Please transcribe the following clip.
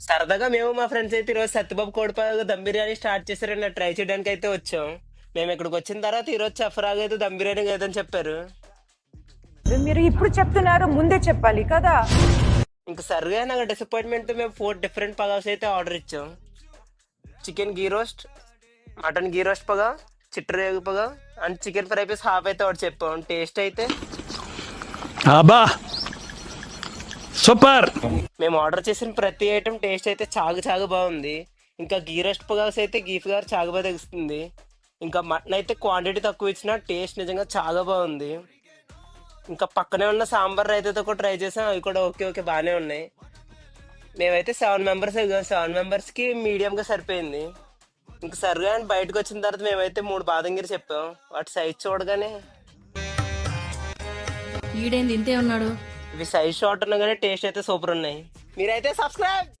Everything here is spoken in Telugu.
సరదాగా మేము మా ఫ్రెండ్స్ అయితే ఈరోజు సత్యబాబు కోడిపాగా దమ్ బిర్యానీ స్టార్ట్ చేశారని ట్రై చేయడానికి అయితే వచ్చాం. మేము ఇక్కడికి వచ్చిన తర్వాత ఈరోజు చెఫ్రాగా అయితే దమ్ బిర్యానీ లేదని చెప్పారు. మీరు ఇప్పుడు చెప్తున్నారు, ముందే చెప్పాలి కదా. ఇంకా సరిగా నాకు డిసప్పాయింట్మెంట్ మేము 4 డిఫరెంట్ పగాస్ అయితే ఆర్డర్ ఇచ్చాం. Chicken ghee roast, mutton ghee roast పగా, చిట్టరేగు పగా and chicken fry piece half అయితే ఒకటి చెప్పాం. టేస్ట్ అయితే అబ్బా సూపర్. మేము ఆర్డర్ చేసిన ప్రతి ఐటెం టేస్ట్ అయితే చాగు బాగుంది. ఇంకా గీ రోస్ట్ పగాస్ అయితే గీఫ్ గారు చాగు బాగా తెగుస్తుంది. ఇంకా మటన్ అయితే క్వాంటిటీ తక్కువ ఇచ్చిన టేస్ట్ నిజంగా చాలా బాగుంది. ఇంకా పక్కనే ఉన్న సాంబార్ రైతాతో కూడా ట్రై చేసాం, అవి కూడా ఓకే బాగానే ఉన్నాయి. మేమైతే 7 మెంబర్స్ 7 మెంబర్స్కి మీడియంగా సరిపోయింది. ఇంకా సరిగా అని బయటకు వచ్చిన తర్వాత మేమైతే 3 బాదంగిరి చెప్పాం. వాటి సైజ్ చూడగానే ఈడేంది ఇంతే ఉన్నాడు. ఇవి సైజ్ షార్ట్ ఉన్నా కానీ టేస్ట్ అయితే సూపర్ ఉన్నాయి. మీరైతే సబ్స్క్రైబ్.